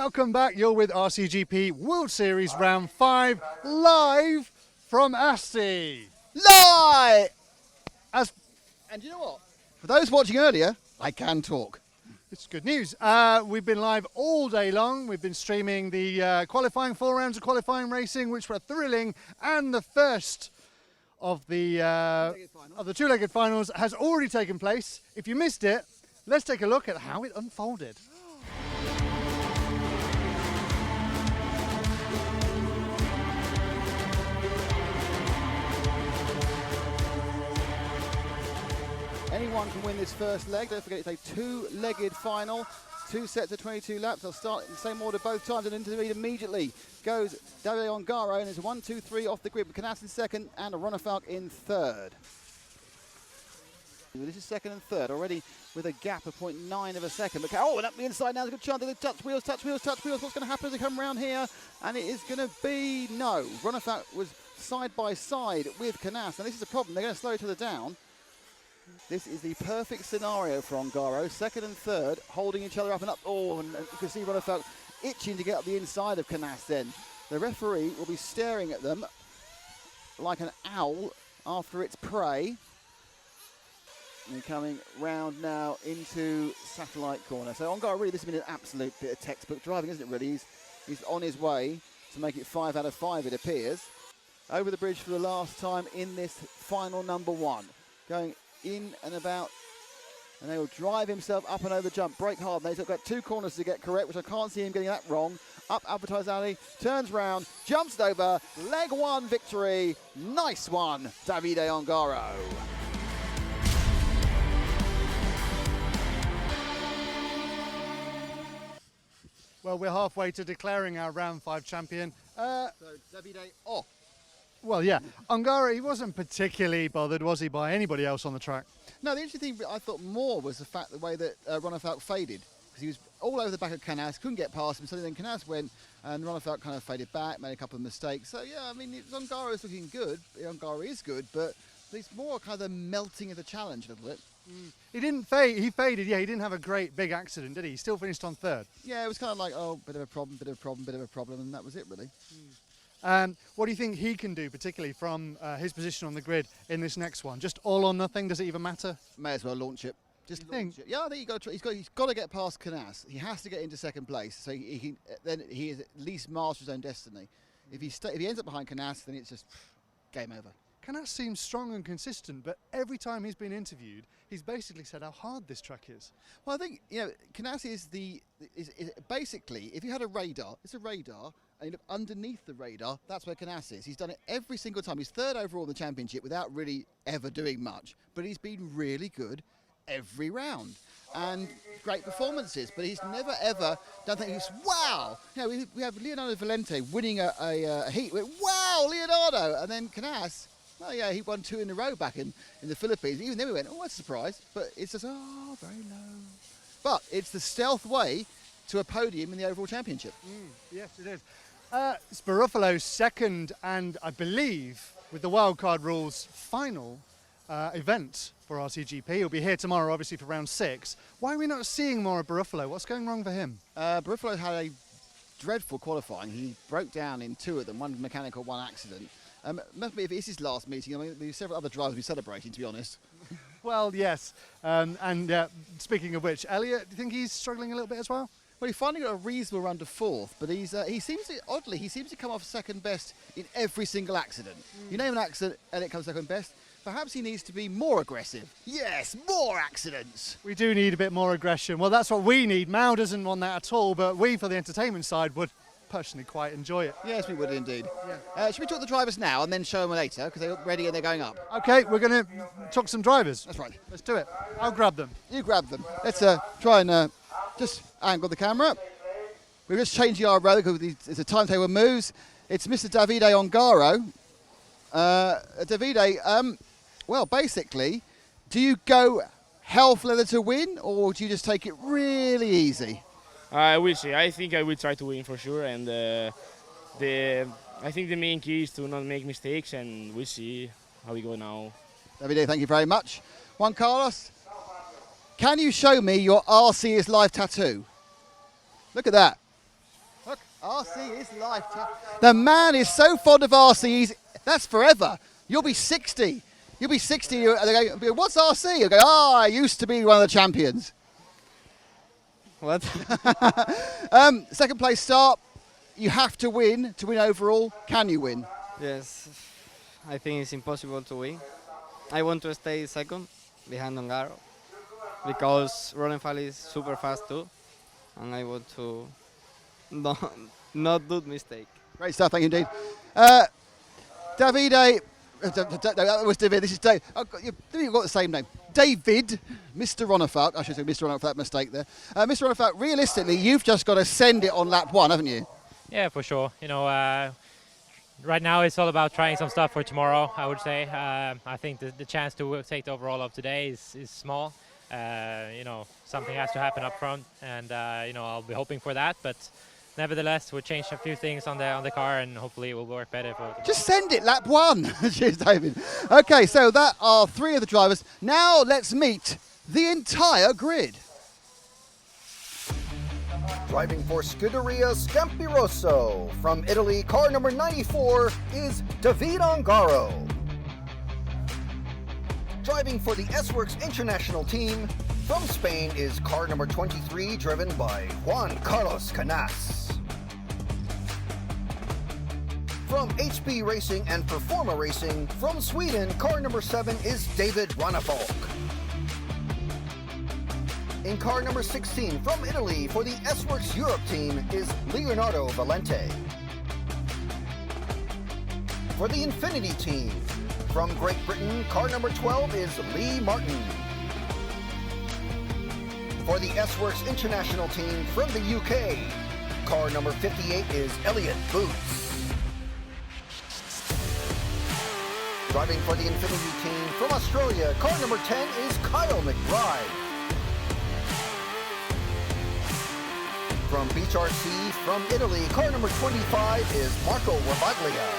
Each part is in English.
Welcome back. You're with RCGP World Series Round 5, live from Asti. Live! And you know what? For those watching earlier, I can talk. It's good news. We've been live all day long. We've been streaming the qualifying 4 rounds of qualifying racing, which were thrilling, and the first of the two-legged finals has already taken place. If you missed it, let's take a look at how it unfolded. Anyone can win this first leg. Don't forget it's a two-legged final. 2 sets of 22 laps. They'll start in the same order both times, and into the lead immediately goes Davide Ongaro, and it's 1, 2, 3 off the grid with Canas in second and Ronefalk in third. This is second and third already with a gap of 0.9 of a second. But and up the inside now, there's a good chance. They touch wheels. What's going to happen as they come around here? And it is going to be no. Ronefalk was side by side with Canas, and this is the problem. They're going to slow each other down. This is the perfect scenario for Ongaro. Second and third, holding each other up and up. Oh, and you can see Ronefalk itching to get up the inside of Canas then. The referee will be staring at them like an owl after its prey. And coming round now into satellite corner. So Ongaro, really, this has been an absolute bit of textbook driving, isn't it, really? He's on his way to make it 5 out of 5, it appears. Over the bridge for the last time in this final number 1. Going in and about, and they will drive himself up and over the jump, brake hard. They've got 2 corners to get correct, which I can't see him getting that wrong. Up Advertise Alley, turns round, jumps it over, leg 1 victory. Nice one, Davide Ongaro. Well, we're halfway to declaring our Round 5 champion. So Davide, Well, yeah, Ongaro, he wasn't particularly bothered, was he, by anybody else on the track? No, the interesting thing I thought more was the way that Ronefalk faded. Because he was all over the back of Canas, couldn't get past him, so then Canas went, and Ronefalk kind of faded back, made a couple of mistakes. So, yeah, I mean, Ongaro is looking good. Ongaro is good, but it's more kind of the melting of the challenge a little bit. He didn't fade, he faded, yeah, he didn't have a great big accident, did he? He still finished on third. Yeah, it was kind of like, oh, bit of a problem, and that was it, really. What do you think he can do, particularly from his position on the grid in this next one? Just all or nothing? Does it even matter? May as well launch it. Just launch it. Yeah, I think he's got to get past Canas. He has to get into second place, so then he is at least master his own destiny. If he ends up behind Canas, then it's just game over. Canas seems strong and consistent, but every time he's been interviewed, he's basically said how hard this track is. Well, I think Canas is basically, if you had a radar, it's a radar. And you look underneath the radar, that's where Canas is. He's done it every single time. He's third overall in the championship without really ever doing much. But he's been really good every round. And great performances. But he's never, ever done things, wow! We have Leonardo Valente winning a heat. Wow, Leonardo! And then Canas, oh yeah, he won 2 in a row back in the Philippines. Even then we went, oh, that's a surprise. But it's just, oh, very low. But it's the stealth way to a podium in the overall championship. Yes, it is. Sparufalo's second and, I believe, with the wildcard rules, final event for RCGP. He'll be here tomorrow, obviously, for round 6. Why are we not seeing more of Barufalo? What's going wrong for him? Barufalo had a dreadful qualifying. He broke down in 2 of them, 1 mechanical, 1 accident. Must be if it's his last meeting. I mean, there's several other drivers we're celebrating, to be honest. Well, yes. Speaking of which, Elliot, do you think he's struggling a little bit as well? Well, he finally got a reasonable run to 4th, but he seems to come off second best in every single accident. You name an accident and it comes second best. Perhaps he needs to be more aggressive. Yes, more accidents. We do need a bit more aggression. Well, that's what we need. Mao doesn't want that at all, but we, for the entertainment side, would personally quite enjoy it. Yes, we would indeed. Yeah. Should we talk to the drivers now and then show them later, because they're ready and they're going up? Okay, we're going to talk some drivers. That's right. Let's do it. I'll grab them. You grab them. Let's try and just angle the camera. We're just changing our road because the timetable moves. It's Mr. Davide Ongaro. Davide, well, basically, do you go hell for leather to win, or do you just take it really easy? I will see. I think I will try to win for sure, and I think the main key is to not make mistakes, and we'll see how we go now. Davide, thank you very much. Juan Carlos, can you show me your RC is life tattoo? Look at that. RC is life. The man is so fond of RC, that's forever. You'll be 60. You'll be 60. They go, what's RC? You go, I used to be one of the champions. What? Second place start. You have to win overall. Can you win? Yes, I think it's impossible to win. I want to stay second behind Ongaro because Ronenfall is super fast too, and I want to not do mistake. Great stuff, thank you indeed. Davide, that was David, this is Dave. You've got the same name. David, Mr. Ronenfall, I should say Mr. Ronenfall for that mistake there. Mr. Ronenfall, realistically, you've just got to send it on lap 1, haven't you? Yeah, for sure. You know, right now it's all about trying some stuff for tomorrow, I would say. I think the chance to take the overall of today is small. You know, something has to happen up front, and you know, I'll be hoping for that. But nevertheless, we'll change a few things on the car, and hopefully it will work better for. Just send it, lap 1. Cheers, David. Okay, so that are 3 of the drivers. Now let's meet the entire grid. Driving for Scuderia Scampiroso from Italy, car number 94 is Davide Ongaro. Driving for the S-Works International team from Spain is car number 23, driven by Juan Carlos Canas. From HB Racing and Performa Racing from Sweden, car number 7 is David Ronenfall. In car number 16 from Italy for the S-Works Europe team is Leonardo Valente. For the Infinity team from Great Britain, car number 12 is Lee Martin. For the S-Works International team from the UK, car number 58 is Elliot Boots. Driving for the Infinity team from Australia, car number 10 is Kyle McBride. From Beach RC from Italy, car number 25 is Marco Ravaglia.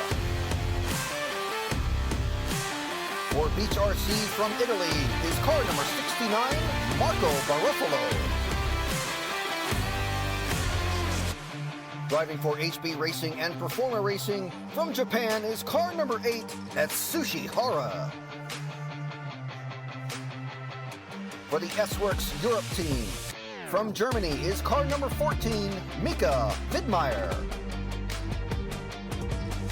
For Beach RC from Italy is car number 69, Marco Barofalo. Driving for HB Racing and Performa Racing from Japan is car number 8, Atsushi Hara. For the S-Works Europe team, from Germany is car number 14, Mika Widmeyer.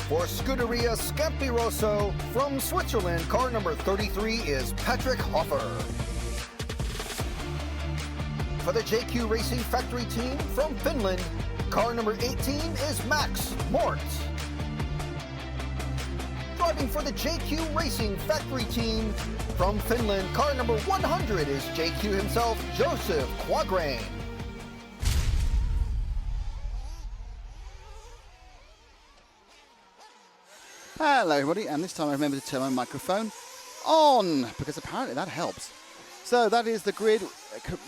For Scuderia Scampiroso from Switzerland, car number 33 is Patrick Hoffer. For the JQ Racing Factory team from Finland, car number 18 is Max Mort. Driving for the JQ Racing Factory team from Finland, car number 100 is JQ himself, Joseph Quagrain. Hello everybody, and this time I remember to turn my microphone on, because apparently that helps. So that is the grid,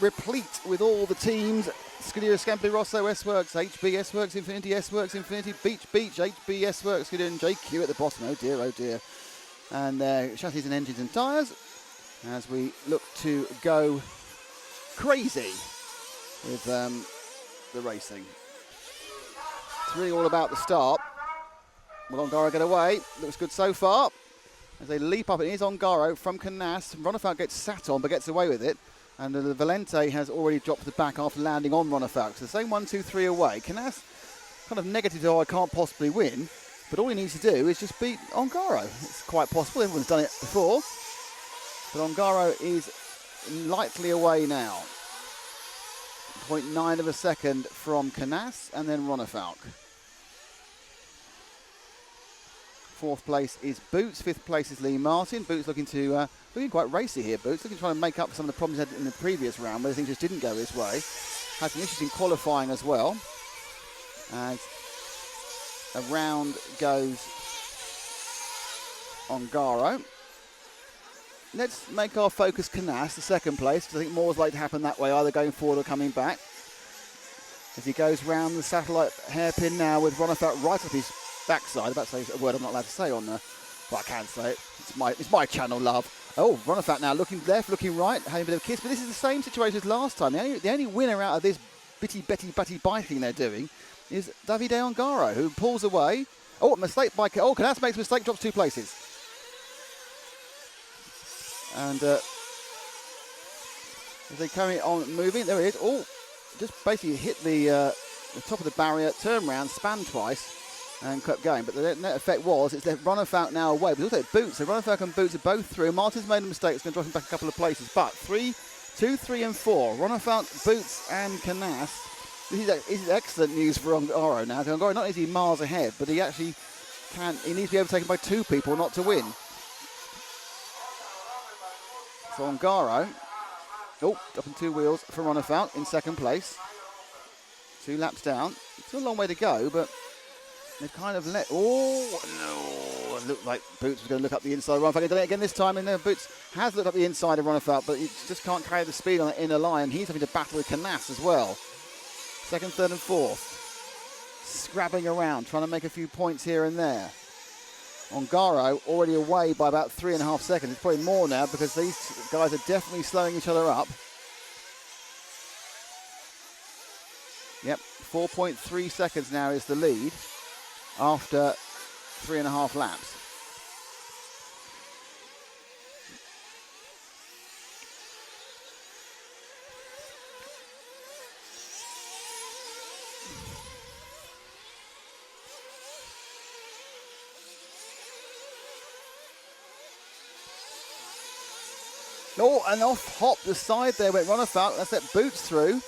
replete with all the teams. Scuderia Scampiroso, S-Works, HB, S-Works, Infinity, S-Works, Infinity, Beach, HB, S-Works, Scuderia and JQ at the bottom. Oh dear, oh dear. And chassis and engines and tyres as we look to go crazy with the racing. It's really all about the start. Will Ongaro get away? Looks good so far. As they leap up, it is Ongaro from Canas. Ronenfall gets sat on but gets away with it. And the Valente has already dropped the back after landing on Ronenfall. So the same 1, 2, 3 away. Canas kind of negative, oh, I can't possibly win. But all he needs to do is just beat Ongaro. It's quite possible. Everyone's done it before. But Ongaro is lightly away now. 0.9 of a second from Canas and then Ronenfall. 4th place is Boots. 5th place is Lee Martin. Boots looking quite racy here. Boots looking to try and make up for some of the problems he had in the previous round where things just didn't go his way. Had some issues in qualifying as well. As a round goes Ongaro. Let's make our focus Canas, the 2nd place, because I think more is likely to happen that way, either going forward or coming back. As he goes round the satellite hairpin now with Ronenfall right up his backside. I'm about to say a word I'm not allowed to say on there, but I can say it. It's my channel, love. Oh, Ronenfall now looking left, looking right, having a bit of a kiss. But this is the same situation as last time. The only winner out of this bitty biting they're doing, is Davide Ongaro, who pulls away. Oh, a mistake by... Oh, Canas makes a mistake, drops 2 places. And as they carry on moving, there it is. Oh, just basically hit the top of the barrier, turn round, span twice, and kept going. But the net effect was, it's left Runnerfalk now away. But also Boots, so Runnerfalk and Boots are both through. Martin's made a mistake, it's going to drop him back a couple of places. But 2, 3 and 4, Runnerfalk, Boots and Canas. This is excellent news for Ongaro now. Ongaro not only miles ahead, but he actually he needs to be overtaken by 2 people not to win. So Ongaro, dropping 2 wheels for Runnerfalk in second place. 2 laps down. Still a long way to go, but they've kind of let... Oh, no. It looked like Boots was going to look up the inside of Runnerfalk. He's done it again this time, and Boots has looked up the inside of Runnerfalk, but he just can't carry the speed on the inner line. He's having to battle with Canas as well. Second, third, and fourth. Scrabbling around, trying to make a few points here and there. Ongaro already away by about 3.5 seconds. It's probably more now because these guys are definitely slowing each other up. Yep, 4.3 seconds now is the lead after 3.5 laps. Oh, and off hop the side there went Runnerfalk. That's let Boots through.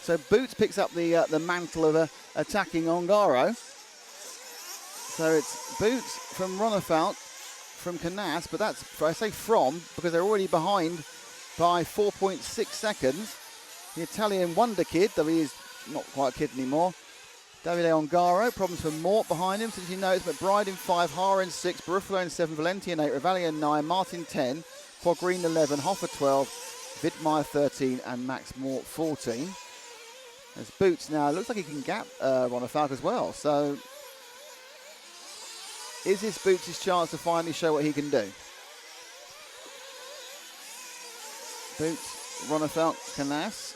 So Boots picks up the mantle of attacking Ongaro. So it's Boots from Runnerfalk, from Canas, but that's, I say from, because they're already behind by 4.6 seconds. The Italian wonder kid, though he is not quite a kid anymore, Davide Ongaro, problems for Mort behind him, since he knows McBride in 5, Hara in 6, Barufalo in 7, Valenti in 8, Ravalli in 9, Martin 10, Pogreen 11, Hoffer 12, Wittmeyer 13, and Max Mort 14. As Boots now, looks like he can gap Runnerfalk as well. So, is this Boots' chance to finally show what he can do? Boots, Runnerfalk, Canas.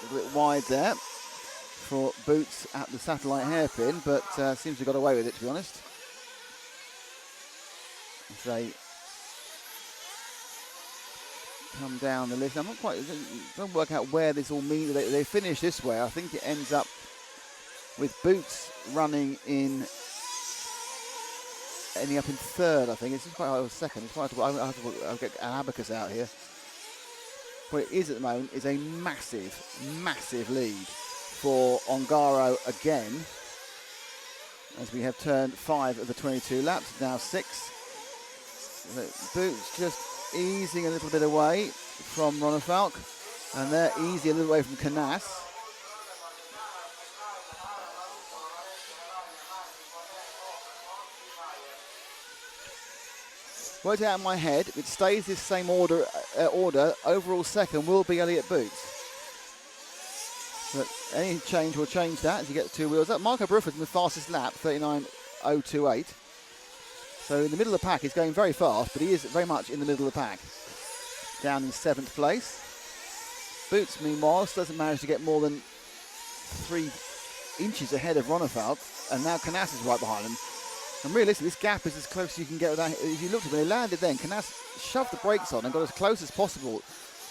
A little bit wide there for Boots at the satellite hairpin, but seems to have got away with it, to be honest. As they come down the list. I'm not quite, don't work out where this all means. They finish this way. I think it ends up with Boots running in, ending up in third, I think. It's just quite hard, second. It's quite hard to, I'll get an abacus out here. What it is at the moment is a massive, massive lead for Ongaro again, as we have turned 5 of the 22 laps, now 6. Boots just easing a little bit away from Runnerfalk, and they're easy a little away from Canas. Worked out in my head, if it stays this same order, overall second will be Elliott Boots. But any change will change that as you get the 2 wheels up. Marco Baruffo's in the fastest lap, 39.028. So in the middle of the pack, he's going very fast, but he is very much in the middle of the pack. Down in 7th place. Boots, meanwhile, doesn't manage to get more than 3 inches ahead of Runnerfalk, and now Canas is right behind him. And realistically, this gap is as close as you can get without. If you looked at when he landed then, Canas shoved the brakes on and got as close as possible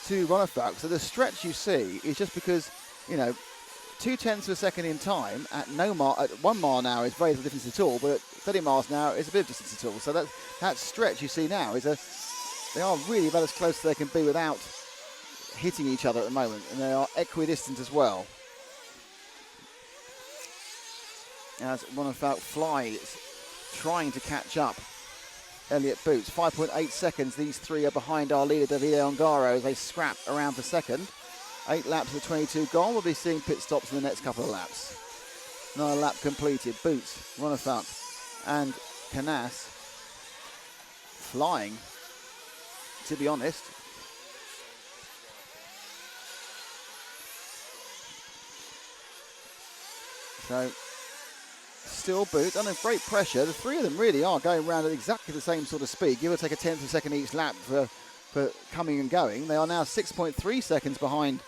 to Runnerfalk. So the stretch you see is just because, 0.2 of a second in time at 1 mile an hour is very little difference at all, but at 30 miles an hour is a bit of distance at all. So that stretch you see now is they are really about as close as they can be without hitting each other at the moment, and they are equidistant as well. As Runnerfalk flies, trying to catch up Elliott Boots. 5.8 seconds, these 3 are behind our leader Davide Ongaro as they scrap around for second. 8 laps of the 22 gone. We'll be seeing pit stops in the next couple of laps. Another lap completed. Boots, Runnerfalk and Canas flying, to be honest. So still Boots under great pressure. The 3 of them really are going around at exactly the same sort of speed. Give or take a 10th of a second each lap for coming and going. They are now 6.3 seconds behind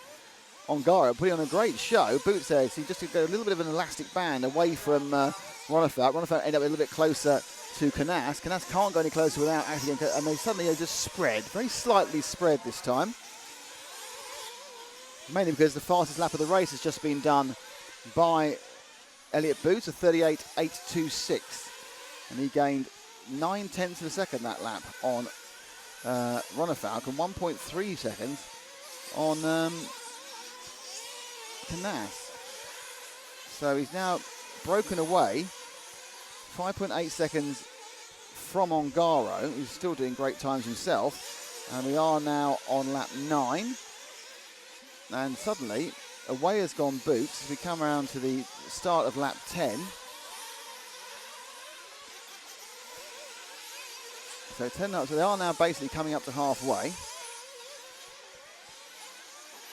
Ongaro, putting on a great show. Boots there, so just to go a little bit of an elastic band away from Ronefalk. Ronefalk ended up a little bit closer to Canas. Canas can't go any closer without actually getting, and they suddenly just spread, very slightly spread this time. Mainly because the fastest lap of the race has just been done by Elliott Boots, a 38.826. And he gained 9/10 of a second that lap on Ronefalk and 1.3 seconds on Canas. So he's now broken away 5.8 seconds from Ongaro, who's still doing great times himself. And we are now on lap 9. And suddenly, away has gone Boots as we come around to the start of lap 10. So 10 laps, so they are now basically coming up to halfway.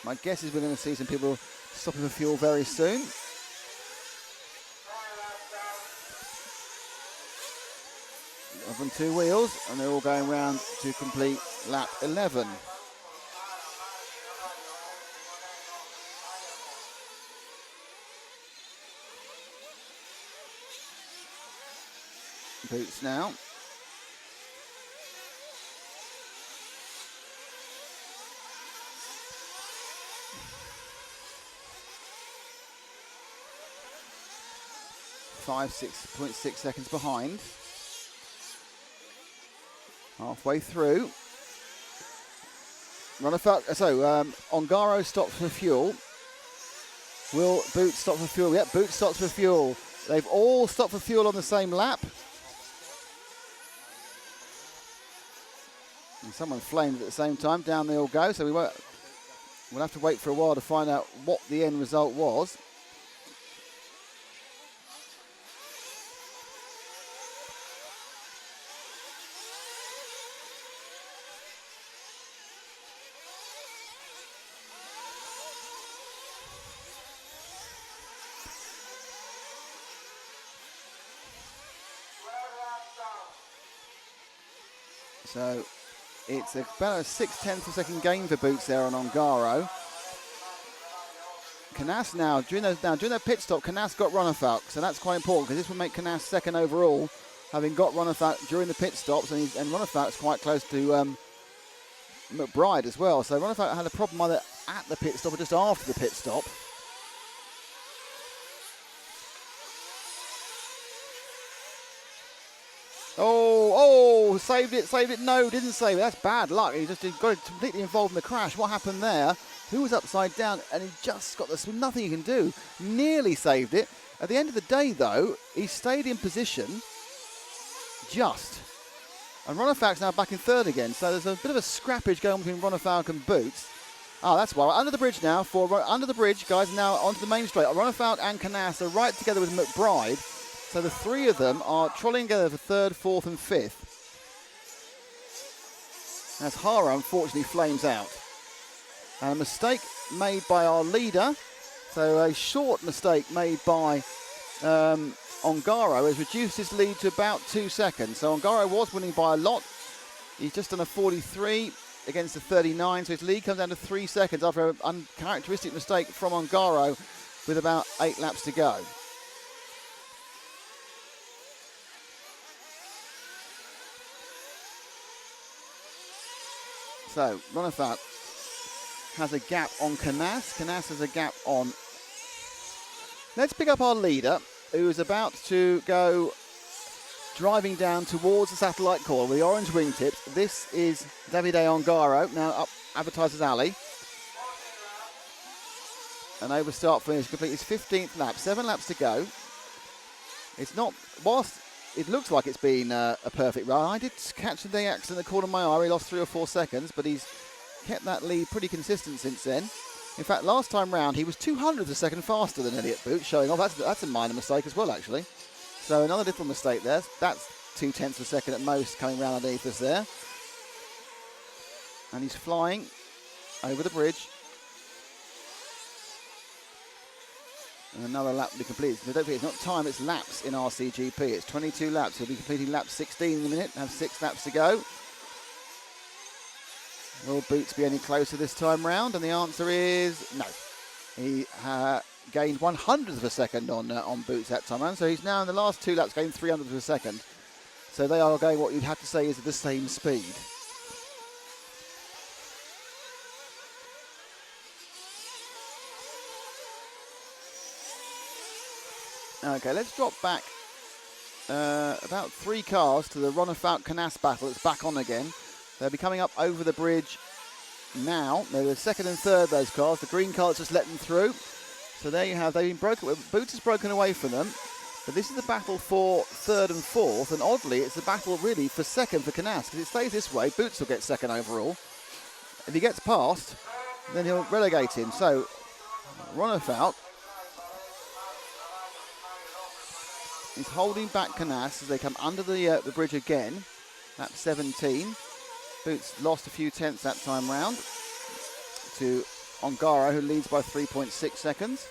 My guess is we're going to see some people stopping for fuel very soon. Up on 2 wheels, and they're all going round to complete lap 11. Boots now. Five, 6.6 seconds behind. Halfway through. Ongaro stops for fuel. Will Boots stop for fuel? Yep, Boots stops for fuel. They've all stopped for fuel on the same lap. And someone flamed at the same time. Down they all go. So we'll have to wait for a while to find out what the end result was. So it's about a 6/10 of a second gain for Boots there on Ongaro. Canas now, during that pit stop, Canas got Ronefalk, so that's quite important because this will make Canas second overall, having got Ronefalk during the pit stops, and Ronefalk's quite close to McBride as well. So Ronefalk had a problem either at the pit stop or just after the pit stop. Oh, saved it. No, didn't save it. That's bad luck. He just got completely involved in the crash. What happened there? Who was upside down? And he just got this. Nothing he can do. Nearly saved it. At the end of the day, though, he stayed in position. Just. And Ronefalk's now back in third again. So there's a bit of a scrappage going on between Ronefalk and Boots. Oh, that's why. Under the bridge now. Under the bridge, guys, now onto the main straight. Ronefalk and Canas are right together with McBride. So the three of them are trolling together for third, fourth and fifth. As Hara unfortunately flames out. And a mistake made by our leader. So a short mistake made by Ongaro has reduced his lead to about 2 seconds. So Ongaro was winning by a lot. He's just done a 43 against a 39. So his lead comes down to 3 seconds after an uncharacteristic mistake from Ongaro with about 8 laps to go. So, Ronefalk has a gap on Canas. Canas has a gap on... Let's pick up our leader, who is about to go driving down towards the satellite core with the orange wingtips. This is Davide Ongaro, now up Advertisers Alley. And over start finish, complete his 15th lap. 7 laps to go. It's not... Whilst it looks like it's been a perfect run. I did catch the accident in the corner of my eye. He lost 3 or 4 seconds, but he's kept that lead pretty consistent since then. In fact, last time round, he was 200ths of a second faster than Elliott Boots, showing off. That's a minor mistake as well, actually. So another little mistake there. That's 0.2 of a second at most coming round underneath us there. And he's flying over the bridge. And another lap will be completed. So don't forget, it's not time, it's laps in RCGP. It's 22 laps. He'll be completing lap 16 in a minute, have 6 laps to go. Will Boots be any closer this time round? And the answer is no. He gained 100th of a second on Boots that time around, so he's now in the last 2 laps gained 300th of a second. So they are going what you'd have to say is at the same speed. Okay, let's drop back about 3 cars to the Ronnefout-Canas battle. It's back on again. They'll be coming up over the bridge now. They're the second and third, those cars. The green car just let them through. So there you have, they've been broken. Boots has broken away from them. But this is the battle for third and fourth. And oddly, it's a battle really for second for Canas. Because it stays this way, Boots will get second overall. If he gets past, then he'll relegate him. So, Ronnefout is holding back Canas as they come under the bridge again. That's 17. Boots lost a few tenths that time round to Ongaro, who leads by 3.6 seconds.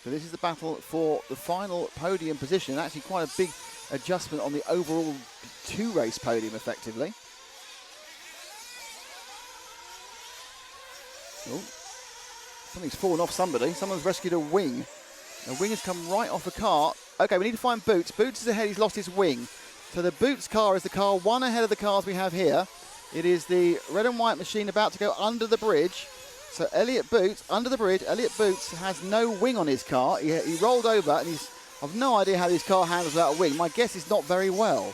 So this is the battle for the final podium position. Actually quite a big adjustment on the overall 2-race podium, effectively. Oh, something's fallen off somebody. Someone's rescued a wing. The wing has come right off a car. Okay, we need to find Boots. Boots is ahead. He's lost his wing. So the Boots car is the car one ahead of the cars we have here. It is the red and white machine about to go under the bridge. So Elliot Boots, under the bridge, Elliot Boots has no wing on his car. He rolled over and I've no idea how this car handles without a wing. My guess is not very well.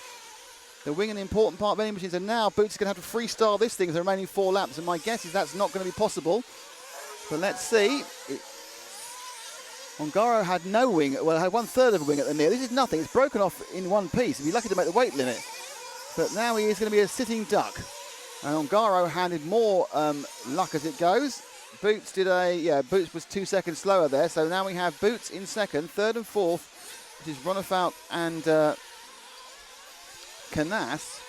The wing an important part of any machine. So now Boots is going to have to freestyle this thing for the remaining 4 laps. And my guess is that's not going to be possible. But let's see. Ongaro had no wing, well, had 1/3 of a wing at the near. This is nothing. It's broken off in one piece. He'd be lucky to make the weight limit. But now he is going to be a sitting duck. And Ongaro handed more luck as it goes. Boots Boots was 2 seconds slower there. So now we have Boots in second, third and fourth, which is Ronnefout and Canas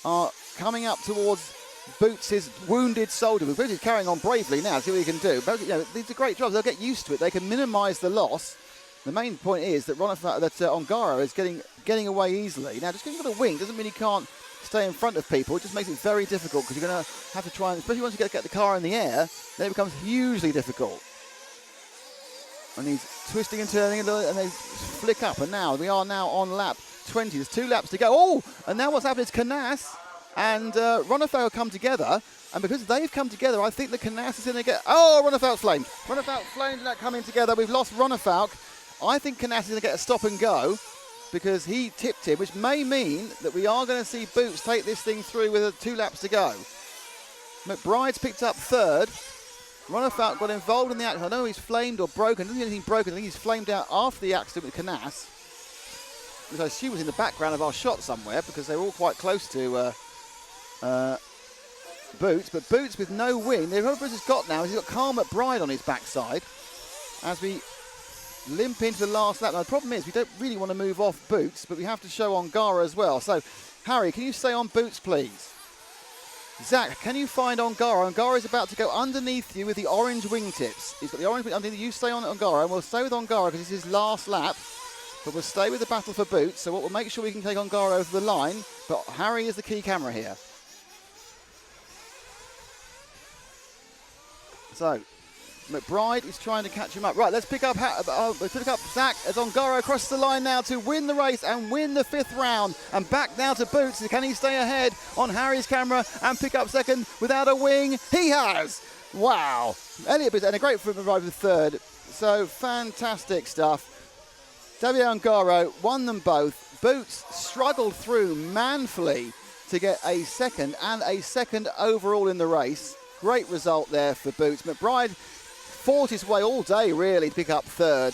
are coming up towards Boots' wounded soldier. Boots is carrying on bravely now. See what he can do. But, these are great jobs. They'll get used to it. They can minimise the loss. The main point is that Ongaro is getting away easily. Now, just because you've got a wing doesn't mean he can't stay in front of people. It just makes it very difficult because you're going to have to try and, especially once you get the car in the air, then it becomes hugely difficult. And he's twisting and turning and they flick up. And now we are now on lap 20. There's 2 laps to go. Oh, and now what's happened is Canas and Ronnefout come together, and because they've come together, I think the Canas is going to get... Oh, Ronnefout flamed. Ronnefout flamed and that coming together. We've lost Ronnefout. I think Canas is going to get a stop and go because he tipped him, which may mean that we are going to see Boots take this thing through with 2 laps to go. McBride's picked up third. Ronnefout got involved in the accident. I know he's flamed or broken. Doesn't anything broken. I think he's flamed out after the accident with Canas, which I assume was in the background of our shot somewhere because they were all quite close to... Boots, but Boots with no wing. The other Boots has got now is he's got Carl McBride on his backside as we limp into the last lap. Now the problem is we don't really want to move off Boots, but we have to show Ongaro as well. So Harry, can you stay on Boots, please? Zach, can you find Ongaro? Ongaro is about to go underneath you with the orange wingtips. He's got the orange wing underneath. You stay on Ongaro, and we'll stay with Ongaro because it's his last lap. But we'll stay with the battle for Boots. So we'll make sure we can take Ongaro over the line. But Harry is the key camera here. So, McBride is trying to catch him up. Right, let's pick up Zach as Ongaro crosses the line now to win the race and win the 5th round. And back now to Boots. Can he stay ahead on Harry's camera and pick up second without a wing? He has! Wow. Elliot Boots and a great McBride with third. So, fantastic stuff. Davide Ongaro won them both. Boots struggled through manfully to get a second and a second overall in the race. Great result there for Boots. McBride fought his way all day, really, to pick up third.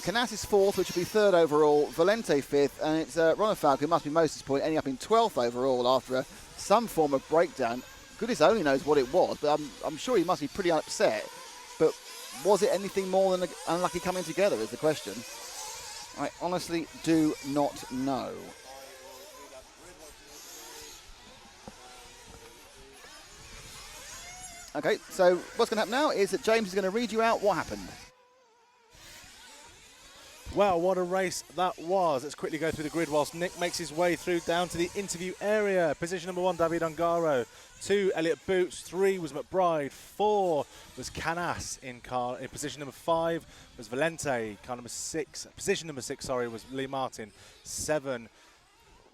Canas is 4th, which will be 3rd overall. Valente 5th, and it's Ronnefout, who must be most disappointed, ending up in 12th overall after some form of breakdown. Goodness only knows what it was, but I'm sure he must be pretty upset. But was it anything more than unlucky coming together is the question. I honestly do not know. Okay, so what's going to happen now is that James is going to read you out what happened. Well, what a race that was. Let's quickly go through the grid whilst Nick makes his way through down to the interview area. Position number 1, Davide Ongaro. 2, Elliot Boots. 3 was McBride. 4 was Canas in position number 5 was Valente. Car number 6, position number 6, sorry, was Lee Martin. 7,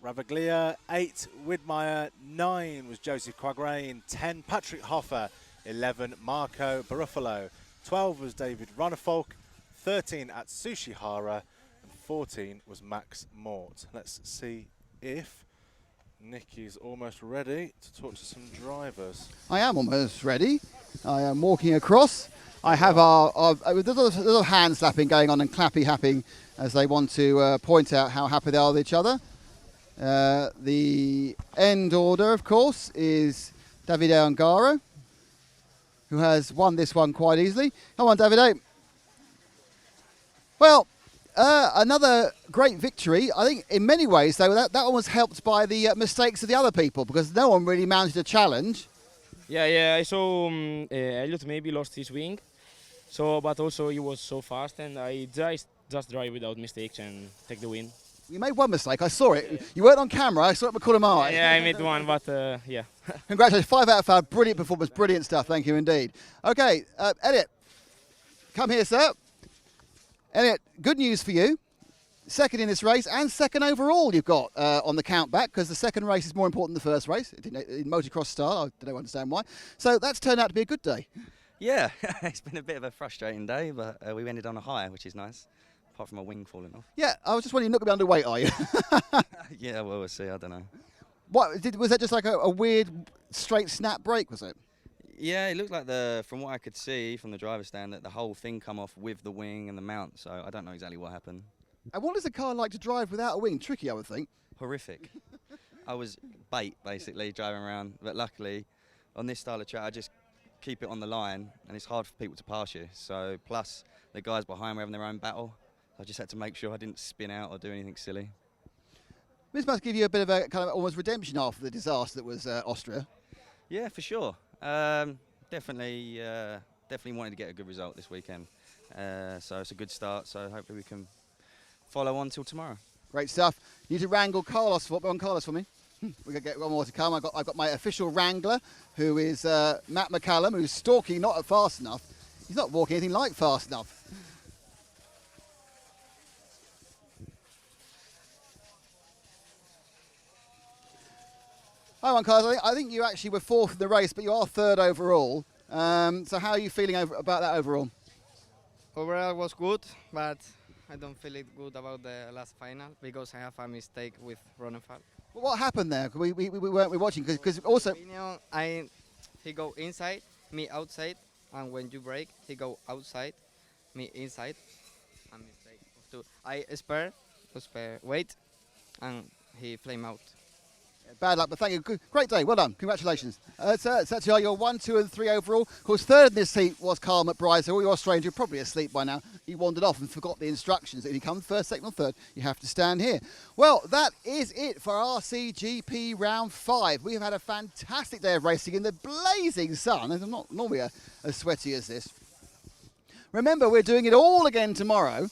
Ravaglia. 8, Widmeyer. 9 was Joseph Quagrain. 10, Patrick Hoffer. 11, Marco Baruffalo. 12 was David Runnerfolk. 13 at Sushihara, and 14 was Max Mort. Let's see if Nicky's almost ready to talk to some drivers. I am almost ready. I am walking across. I have there's a little hand slapping going on and clappy happing as they want to point out how happy they are with each other. The end order, of course, is Davide Ongaro, who has won this one quite easily. Come on, Davide. Well, another great victory. I think in many ways, though, that one was helped by the mistakes of the other people because no one really mounted a challenge. Yeah, I saw Elliot maybe lost his wing, but also he was so fast, and I just drive without mistakes and take the win. You made one mistake. I saw it. You weren't on camera. I saw it at McCullum Eye. Yeah, I made one, but yeah. Congratulations. 5 out of 5. Brilliant performance. Brilliant stuff. Thank you indeed. Okay, Elliot, come here, sir. Elliot, good news for you. Second in this race and second overall you've got on the count back because the second race is more important than the first race. In motocross style, I don't understand why. So that's turned out to be a good day. Yeah, it's been a bit of a frustrating day, but we ended on a high, which is nice, apart from a wing falling off. Yeah, I was just wondering, you're not going to be underweight, are you? Yeah, well, we'll see, I don't know. Was that just like a weird straight snap break, was it? Yeah, it looked like from what I could see from the driver's stand, that the whole thing come off with the wing and the mount, so I don't know exactly what happened. And what is a car like to drive without a wing? Tricky, I would think. Horrific. I was bait, basically, driving around, but luckily, on this style of track, I just keep it on the line, and it's hard for people to pass you. So, plus, the guys behind were having their own battle. I just had to make sure I didn't spin out or do anything silly. This must give you a bit of a kind of almost redemption after the disaster that was Austria. Yeah, for sure. Definitely wanted to get a good result this weekend. So it's a good start. So hopefully we can follow on till tomorrow. Great stuff. You need to wrangle Carlos for me. We're going to get one more to come. I've got my official wrangler, who is Matt McCallum, who's stalking not fast enough. He's not walking anything like fast enough. Hi, Carlos. I think you actually were 4th in the race, but you are 3rd overall. So how are you feeling about that overall? Overall was good, but I don't feel it good about the last final because I have a mistake with Ronenfeld. Well, what happened there? We weren't watching because also he go inside, me outside, and when you brake, he go outside, me inside. A mistake of 2. I spare, wait, and he flame out. Bad luck, but thank you. Great day. Well done. Congratulations. So actually your 1, 2, and 3 overall. Of course, 3rd in this heat was Carl McBride. So all your Australians, you're probably asleep by now. He wandered off and forgot the instructions. If you come 1st, 2nd, or 3rd, you have to stand here. Well, that is it for RCGP Round 5. We have had a fantastic day of racing in the blazing sun. I'm not normally as sweaty as this. Remember, we're doing it all again tomorrow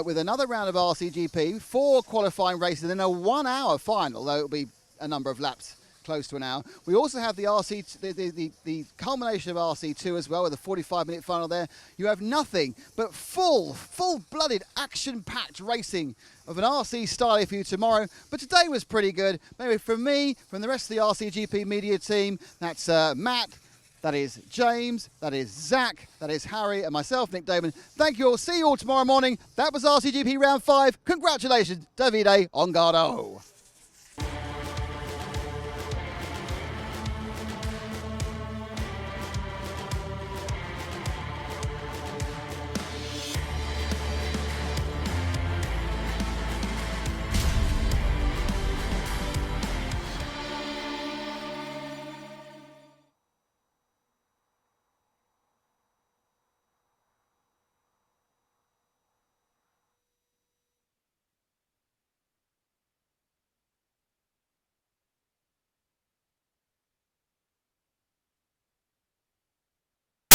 with another round of RCGP, 4 qualifying races, and then a 1-hour final, though it'll be a number of laps close to an hour. We also have the the culmination of RC2 as well with a 45-minute final there. You have nothing but full-blooded, action-packed racing of an RC style for you tomorrow. But today was pretty good. Maybe from me, from the rest of the RCGP media team, that's Matt, that is James, that is Zach, that is Harry, and myself, Nick Damon. Thank you all. See you all tomorrow morning. That was RCGP Round 5. Congratulations, Davide Ongaro.